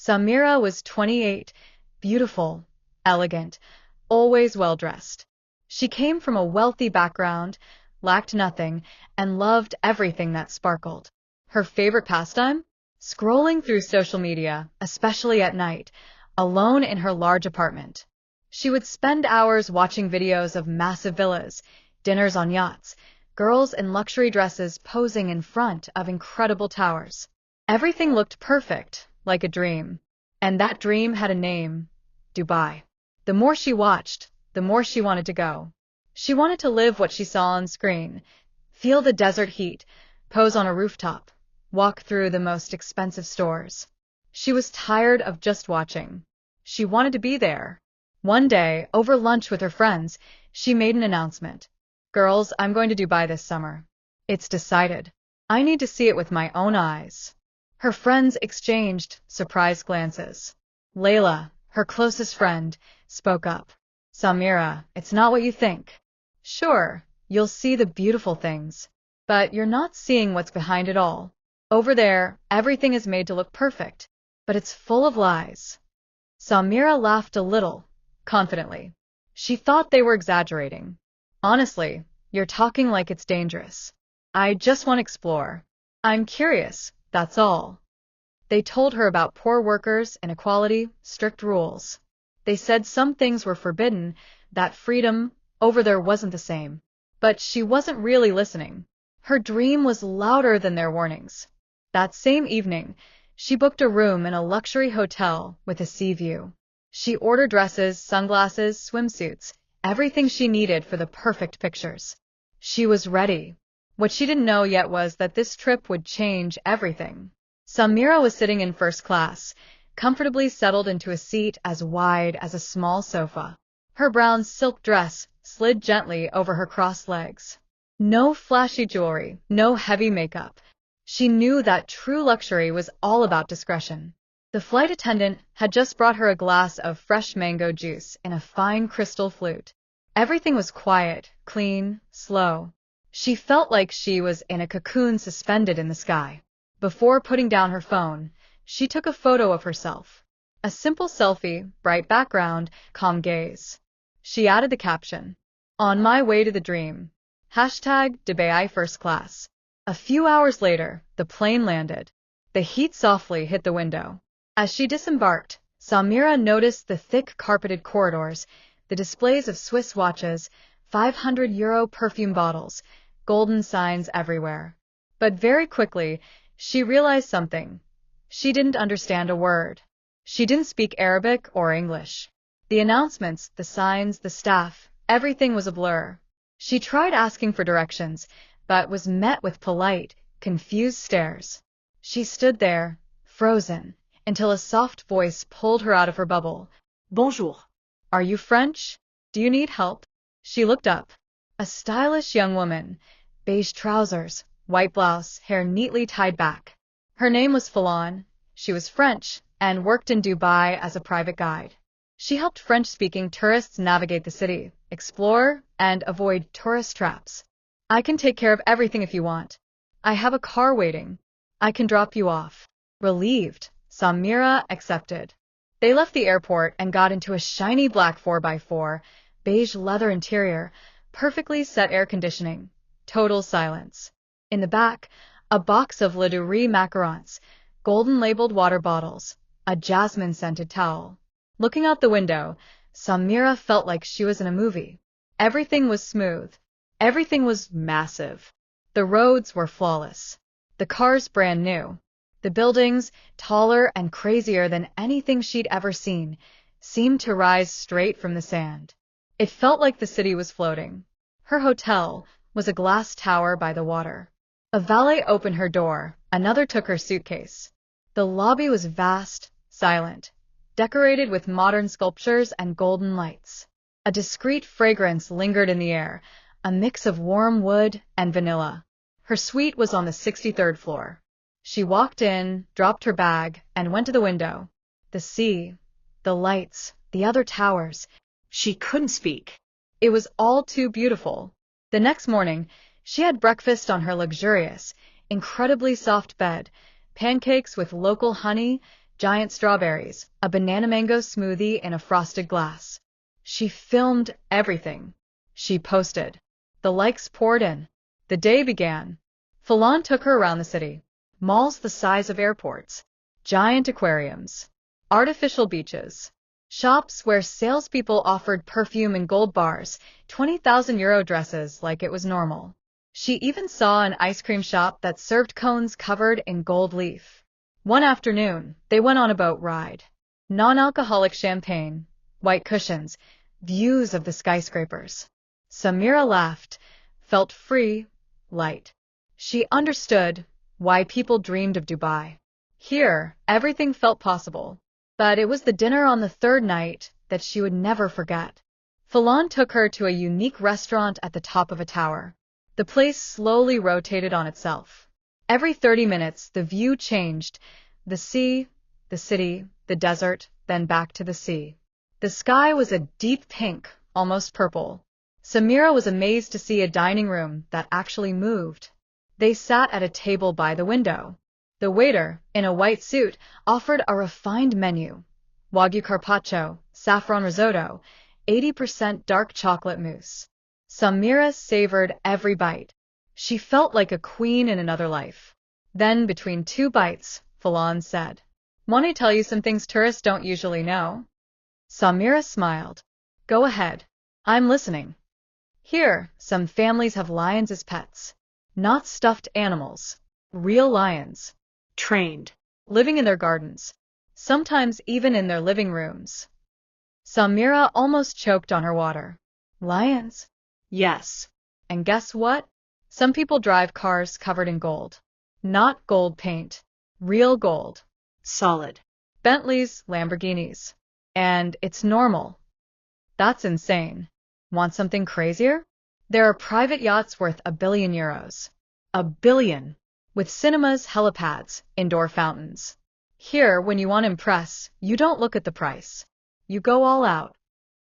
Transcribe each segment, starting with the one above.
Samira was 28, beautiful, elegant, always well-dressed. She came from a wealthy background, lacked nothing, and loved everything that sparkled. Her favorite pastime? Scrolling through social media, especially at night, alone in her large apartment. She would spend hours watching videos of massive villas, dinners on yachts, girls in luxury dresses posing in front of incredible towers. Everything looked perfect, like a dream. And that dream had a name: Dubai. The more she watched, the more she wanted to go. She wanted to live what she saw on screen, feel the desert heat, pose on a rooftop, walk through the most expensive stores. She was tired of just watching. She wanted to be there. One day, over lunch with her friends, she made an announcement. "Girls, I'm going to Dubai this summer. It's decided. I need to see it with my own eyes." Her friends exchanged surprised glances. Layla, her closest friend, spoke up. "Samira, it's not what you think. Sure, you'll see the beautiful things, but you're not seeing what's behind it all. Over there, everything is made to look perfect, but it's full of lies." Samira laughed a little, confidently. She thought they were exaggerating. "Honestly, you're talking like it's dangerous. I just want to explore. I'm curious, that's all." They told her about poor workers, inequality, strict rules. They said some things were forbidden, that freedom over there wasn't the same. But she wasn't really listening. Her dream was louder than their warnings. That same evening, she booked a room in a luxury hotel with a sea view. She ordered dresses, sunglasses, swimsuits, everything she needed for the perfect pictures. She was ready. What she didn't know yet was that this trip would change everything. Samira was sitting in first class, comfortably settled into a seat as wide as a small sofa. Her brown silk dress slid gently over her crossed legs. No flashy jewelry, no heavy makeup. She knew that true luxury was all about discretion. The flight attendant had just brought her a glass of fresh mango juice in a fine crystal flute. Everything was quiet, clean, slow. She felt like she was in a cocoon suspended in the sky. Before putting down her phone, she took a photo of herself. A simple selfie, bright background, calm gaze. She added the caption, "On my way to the dream. #Dubai first class." A few hours later, the plane landed. The heat softly hit the window. As she disembarked, Samira noticed the thick carpeted corridors, the displays of Swiss watches, €500 perfume bottles, golden signs everywhere. But very quickly, she realized something. She didn't understand a word. She didn't speak Arabic or English. The announcements, the signs, the staff, everything was a blur. She tried asking for directions, but was met with polite, confused stares. She stood there, frozen, until a soft voice pulled her out of her bubble. "Bonjour. Are you French? Do you need help?" She looked up. A stylish young woman, beige trousers, white blouse, hair neatly tied back. Her name was Falon. She was French and worked in Dubai as a private guide. She helped French-speaking tourists navigate the city, explore, and avoid tourist traps. "I can take care of everything if you want. I have a car waiting. I can drop you off." Relieved, Samira accepted. They left the airport and got into a shiny black 4x4, beige leather interior, perfectly set air conditioning, total silence. In the back, a box of La Durée macarons, golden-labeled water bottles, a jasmine-scented towel. Looking out the window, Samira felt like she was in a movie. Everything was smooth. Everything was massive. The roads were flawless. The cars brand new. The buildings, taller and crazier than anything she'd ever seen, seemed to rise straight from the sand. It felt like the city was floating. Her hotel was a glass tower by the water. A valet opened her door, another took her suitcase. The lobby was vast, silent, decorated with modern sculptures and golden lights. A discreet fragrance lingered in the air, a mix of warm wood and vanilla. Her suite was on the 63rd floor. She walked in, dropped her bag, and went to the window. The sea, the lights, the other towers. She couldn't speak. It was all too beautiful. The next morning, she had breakfast on her luxurious, incredibly soft bed, pancakes with local honey, giant strawberries, a banana mango smoothie in a frosted glass. She filmed everything. She posted. The likes poured in. The day began. Falon took her around the city. Malls the size of airports. Giant aquariums. Artificial beaches. Shops where salespeople offered perfume in gold bars, 20,000 euro dresses like it was normal. She even saw an ice cream shop that served cones covered in gold leaf. One afternoon, they went on a boat ride. Non-alcoholic champagne, white cushions, views of the skyscrapers. Samira laughed, felt free, light. She understood why people dreamed of Dubai. Here, everything felt possible. But it was the dinner on the third night that she would never forget. Falon took her to a unique restaurant at the top of a tower. The place slowly rotated on itself. Every 30 minutes, the view changed. The sea, the city, the desert, then back to the sea. The sky was a deep pink, almost purple. Samira was amazed to see a dining room that actually moved. They sat at a table by the window. The waiter, in a white suit, offered a refined menu. Wagyu carpaccio, saffron risotto, 80% dark chocolate mousse. Samira savored every bite. She felt like a queen in another life. Then, between two bites, Falon said, "Want to tell you some things tourists don't usually know?" Samira smiled. "Go ahead. I'm listening." Here, some families have lions as pets. Not stuffed animals. Real lions. Trained. Living in their gardens. Sometimes even in their living rooms. Samira almost choked on her water. Lions? Yes. And guess what? Some people drive cars covered in gold. Not gold paint. Real gold. Solid. Bentleys, Lamborghinis. And it's normal. That's insane. Want something crazier? There are private yachts worth €1 billion. €1 billion. With cinemas, helipads, indoor fountains. Here, when you want to impress, you don't look at the price. You go all out.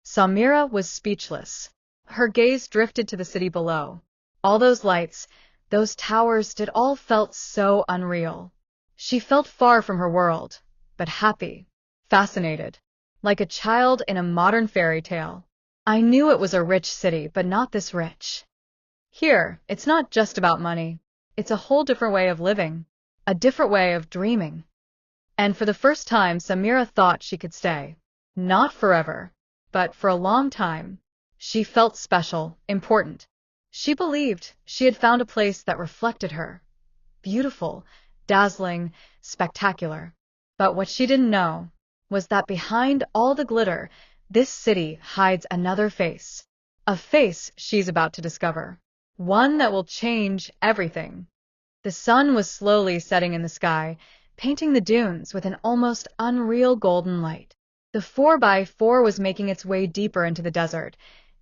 Samira was speechless. Her gaze drifted to the city below. All those lights, those towers, it all felt so unreal. She felt far from her world, but happy, fascinated, like a child in a modern fairy tale. I knew it was a rich city, but not this rich. Here, it's not just about money. It's a whole different way of living, a different way of dreaming. And for the first time, Samira thought she could stay. Not forever, but for a long time. She felt special, important. She believed she had found a place that reflected her. Beautiful, dazzling, spectacular. But what she didn't know was that behind all the glitter, this city hides another face. A face she's about to discover. One that will change everything. The sun was slowly setting in the sky, painting the dunes with an almost unreal golden light. The 4x4 was making its way deeper into the desert,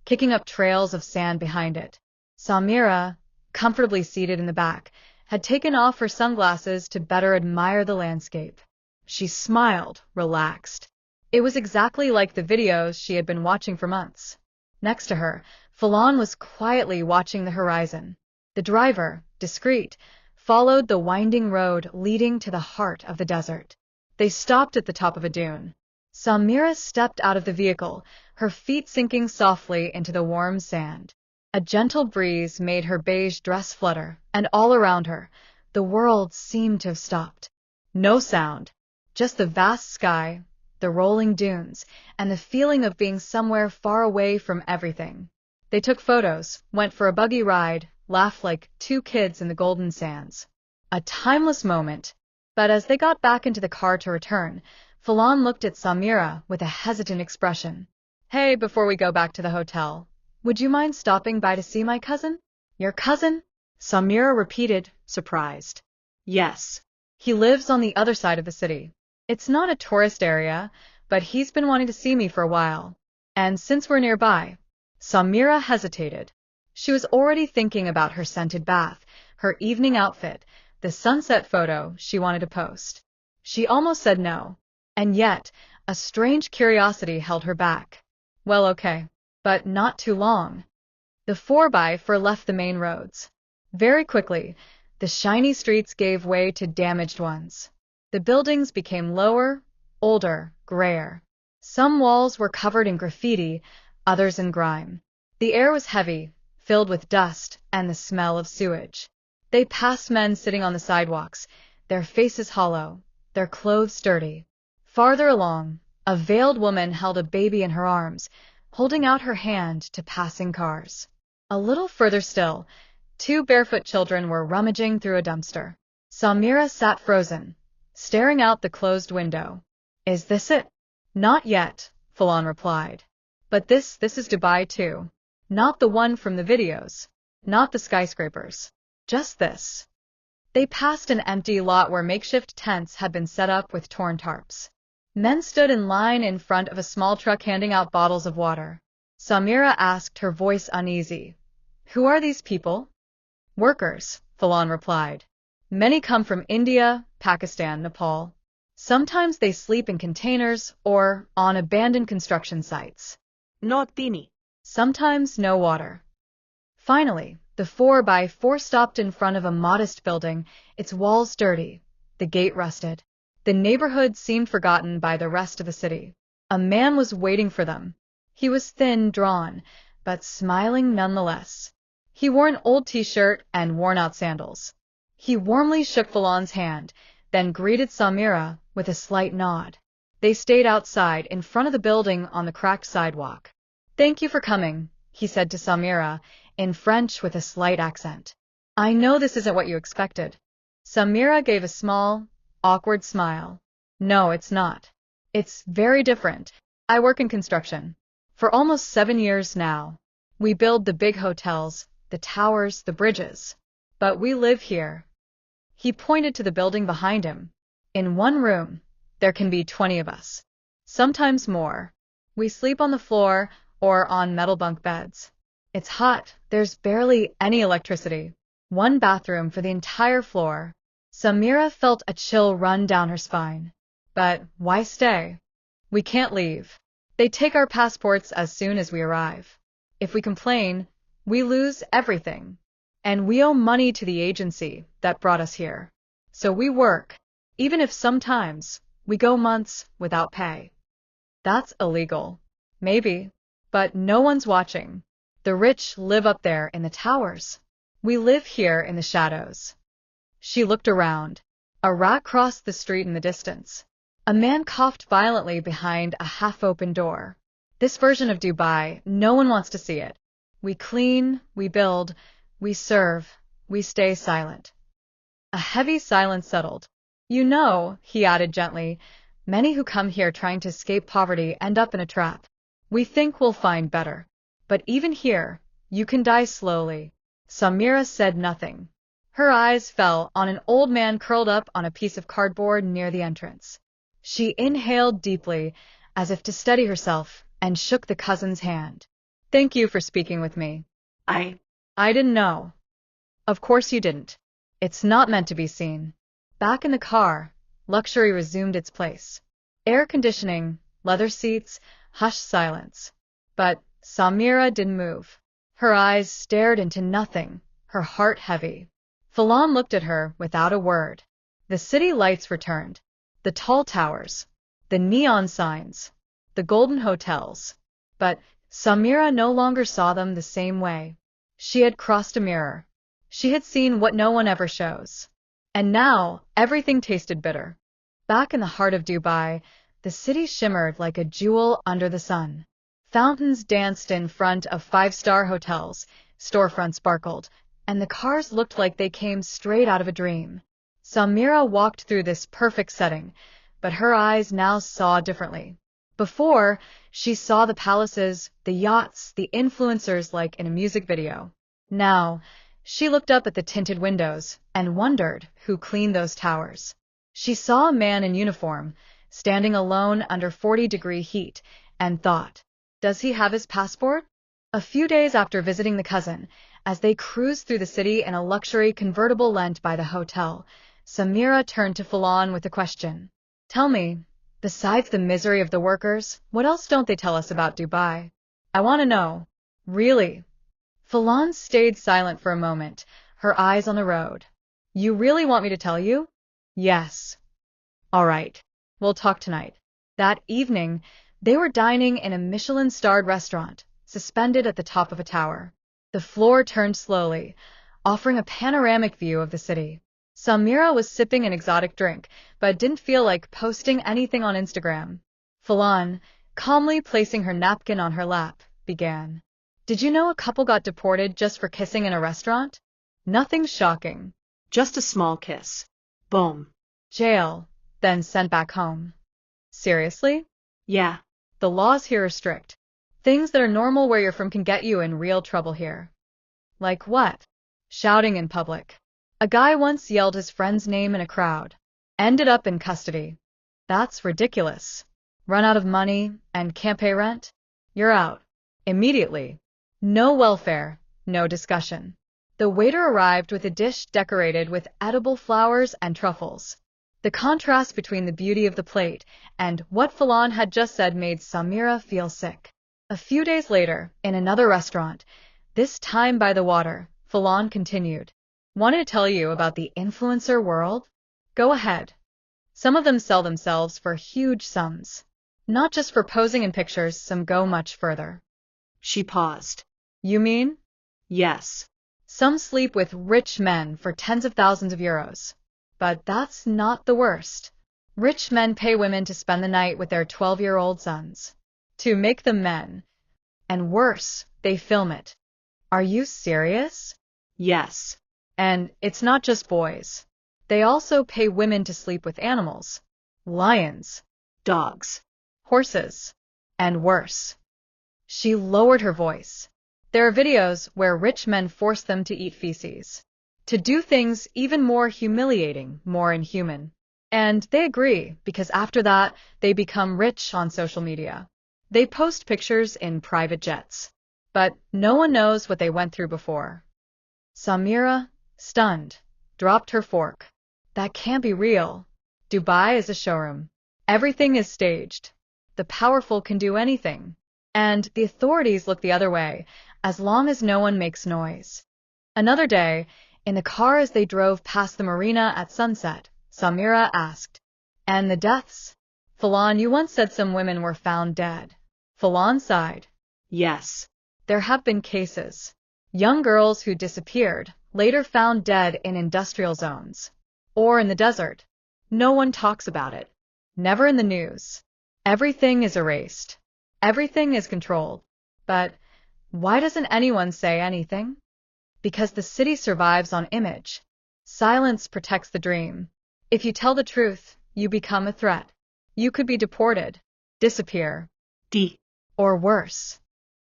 kicking up trails of sand behind it. Samira, comfortably seated in the back, had taken off her sunglasses to better admire the landscape. She smiled, relaxed. It was exactly like the videos she had been watching for months. Next to her, Falon was quietly watching the horizon. The driver, discreet, followed the winding road leading to the heart of the desert. They stopped at the top of a dune. Samira stepped out of the vehicle, her feet sinking softly into the warm sand. A gentle breeze made her beige dress flutter, and all around her, the world seemed to have stopped. No sound, just the vast sky, the rolling dunes, and the feeling of being somewhere far away from everything. They took photos, went for a buggy ride, laughed like two kids in the golden sands. A timeless moment. But as they got back into the car to return, Falon looked at Samira with a hesitant expression. "Hey, before we go back to the hotel, would you mind stopping by to see my cousin?" "Your cousin?" Samira repeated, surprised. "Yes. He lives on the other side of the city. It's not a tourist area, but he's been wanting to see me for a while. And since we're nearby..." Samira hesitated. She was already thinking about her scented bath, her evening outfit, the sunset photo she wanted to post. She almost said no. And yet, a strange curiosity held her back. Well, okay. But not too long. The 4x4 left the main roads. Very quickly, the shiny streets gave way to damaged ones. The buildings became lower, older, grayer. Some walls were covered in graffiti, others in grime. The air was heavy, filled with dust and the smell of sewage. They passed men sitting on the sidewalks, their faces hollow, their clothes dirty. Farther along, a veiled woman held a baby in her arms, holding out her hand to passing cars. A little further still, two barefoot children were rummaging through a dumpster. Samira sat frozen, staring out the closed window. Is this it? Not yet, Falon replied. But this is Dubai too. Not the one from the videos. Not the skyscrapers. Just this. They passed an empty lot where makeshift tents had been set up with torn tarps. Men stood in line in front of a small truck handing out bottles of water. Samira asked, her voice uneasy. Who are these people? Workers, Falon replied. Many come from India, Pakistan, Nepal. Sometimes they sleep in containers or on abandoned construction sites. No tini. Sometimes no water. Finally, the 4x4 stopped in front of a modest building, its walls dirty, the gate rusted. The neighborhood seemed forgotten by the rest of the city. A man was waiting for them. He was thin, drawn, but smiling nonetheless. He wore an old t-shirt and worn-out sandals. He warmly shook Falon's hand, then greeted Samira with a slight nod. They stayed outside in front of the building on the cracked sidewalk. Thank you for coming, he said to Samira, in French with a slight accent. I know this isn't what you expected. Samira gave a small, awkward smile. No, it's not. It's very different. I work in construction. For almost 7 years now. We build the big hotels, the towers, the bridges. But we live here. He pointed to the building behind him. In one room, there can be 20 of us. Sometimes more. We sleep on the floor or on metal bunk beds. It's hot. There's barely any electricity. One bathroom for the entire floor. Samira felt a chill run down her spine. But why stay? We can't leave. They take our passports as soon as we arrive. If we complain, we lose everything. And we owe money to the agency that brought us here. So we work, even if sometimes we go months without pay. That's illegal. Maybe. But no one's watching. The rich live up there in the towers. We live here in the shadows. She looked around. A rat crossed the street in the distance. A man coughed violently behind a half-open door. This version of Dubai, no one wants to see it. We clean, we build, we serve, we stay silent. A heavy silence settled. You know, he added gently, many who come here trying to escape poverty end up in a trap. We think we'll find better. But even here, you can die slowly. Samira said nothing. Her eyes fell on an old man curled up on a piece of cardboard near the entrance. She inhaled deeply, as if to steady herself, and shook the cousin's hand. Thank you for speaking with me. I didn't know. Of course you didn't. It's not meant to be seen. Back in the car, luxury resumed its place. Air conditioning, leather seats, hushed silence. But Samira didn't move. Her eyes stared into nothing, her heart heavy. Falon looked at her without a word. The city lights returned. The tall towers, the neon signs, the golden hotels. But Samira no longer saw them the same way. She had crossed a mirror. She had seen what no one ever shows. And now everything tasted bitter. Back in the heart of Dubai, the city shimmered like a jewel under the sun. Fountains danced in front of five-star hotels, storefronts sparkled, and the cars looked like they came straight out of a dream. Samira walked through this perfect setting, but her eyes now saw differently. Before, she saw the palaces, the yachts, the influencers like in a music video. Now, she looked up at the tinted windows and wondered who cleaned those towers. She saw a man in uniform, standing alone under 40-degree heat, and thought, does he have his passport? A few days after visiting the cousin, as they cruised through the city in a luxury convertible lent by the hotel, Samira turned to Falon with a question. Tell me, besides the misery of the workers, what else don't they tell us about Dubai? I want to know. Really? Falon stayed silent for a moment, her eyes on the road. You really want me to tell you? Yes. All right, we'll talk tonight. That evening, they were dining in a Michelin-starred restaurant, suspended at the top of a tower. The floor turned slowly, offering a panoramic view of the city. Samira was sipping an exotic drink, but didn't feel like posting anything on Instagram. Falan, calmly placing her napkin on her lap, began. Did you know a couple got deported just for kissing in a restaurant? Nothing shocking. Just a small kiss. Boom. Jail, then sent back home. Seriously? Yeah. The laws here are strict. Things that are normal where you're from can get you in real trouble here. Like what? Shouting in public. A guy once yelled his friend's name in a crowd. Ended up in custody. That's ridiculous. Run out of money and can't pay rent? You're out. Immediately. No welfare, no discussion. The waiter arrived with a dish decorated with edible flowers and truffles. The contrast between the beauty of the plate and what Falan had just said made Samira feel sick. A few days later, in another restaurant, this time by the water, Falan continued. Want to tell you about the influencer world? Go ahead. Some of them sell themselves for huge sums. Not just for posing in pictures, some go much further. She paused. You mean? Yes. Some sleep with rich men for tens of thousands of euros. But that's not the worst. Rich men pay women to spend the night with their 12-year-old sons. To make them men. And worse, they film it. Are you serious? Yes. And it's not just boys. They also pay women to sleep with animals. Lions. Dogs. Horses. And worse. She lowered her voice. There are videos where rich men force them to eat feces. To do things even more humiliating, more inhuman. And they agree, because after that, they become rich on social media. They post pictures in private jets. But no one knows what they went through before. Samira, stunned, dropped her fork. That can't be real. Dubai is a showroom. Everything is staged. The powerful can do anything. And the authorities look the other way, as long as no one makes noise. Another day, in the car as they drove past the marina at sunset, Samira asked, And the deaths? Falan, you once said some women were found dead. Falan sighed. Yes. There have been cases. Young girls who disappeared, later found dead in industrial zones. Or in the desert. No one talks about it. Never in the news. Everything is erased. Everything is controlled. But why doesn't anyone say anything? Because the city survives on image. Silence protects the dream. If you tell the truth, you become a threat. You could be deported, disappear, or worse.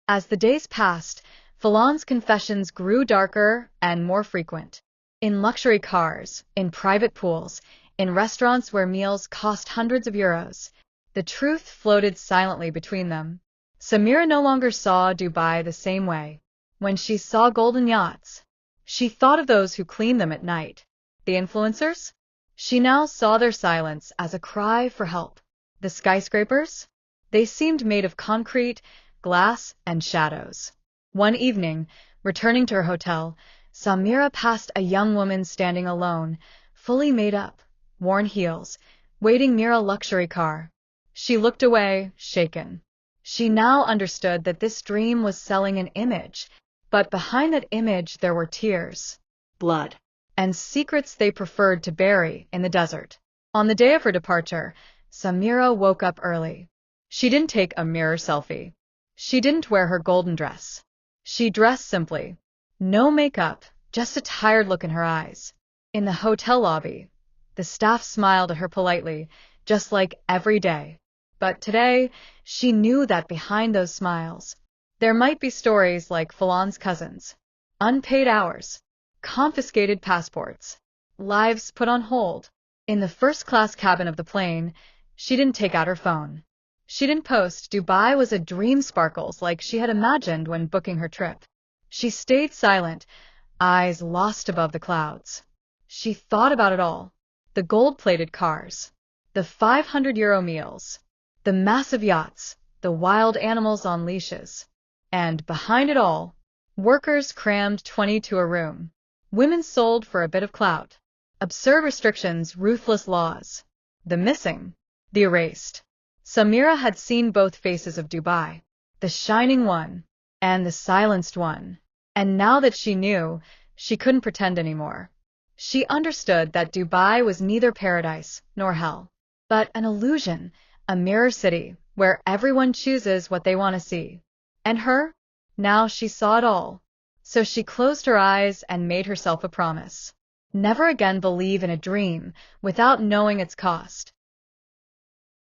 As the days passed, Falan's confessions grew darker and more frequent. In luxury cars, in private pools, in restaurants where meals cost hundreds of euros, the truth floated silently between them. Samira no longer saw Dubai the same way. When she saw golden yachts, she thought of those who cleaned them at night. The influencers? She now saw their silence as a cry for help. The skyscrapers? They seemed made of concrete, glass, and shadows. One evening, returning to her hotel, Samira passed a young woman standing alone, fully made up, worn heels, waiting near a luxury car. She looked away, shaken. She now understood that this dream was selling an image, but behind that image there were tears, blood, and secrets they preferred to bury in the desert. On the day of her departure, Samira woke up early. She didn't take a mirror selfie. She didn't wear her golden dress. She dressed simply. No makeup, just a tired look in her eyes. In the hotel lobby, the staff smiled at her politely, just like every day. But today, she knew that behind those smiles, there might be stories like Falan's cousins, unpaid hours, confiscated passports, lives put on hold. In the first-class cabin of the plane, she didn't take out her phone. She didn't post Dubai was a dream sparkles like she had imagined when booking her trip. She stayed silent, eyes lost above the clouds. She thought about it all. The gold-plated cars, the 500-euro meals, the massive yachts, the wild animals on leashes. And behind it all, workers crammed 20 to a room. Women sold for a bit of clout. Absurd restrictions, ruthless laws. the missing, the erased. Samira had seen both faces of Dubai, the shining one and the silenced one. And now that she knew, she couldn't pretend anymore. She understood that Dubai was neither paradise nor hell, but an illusion, a mirror city where everyone chooses what they want to see. And her? Now she saw it all. So she closed her eyes and made herself a promise. Never again believe in a dream without knowing its cost.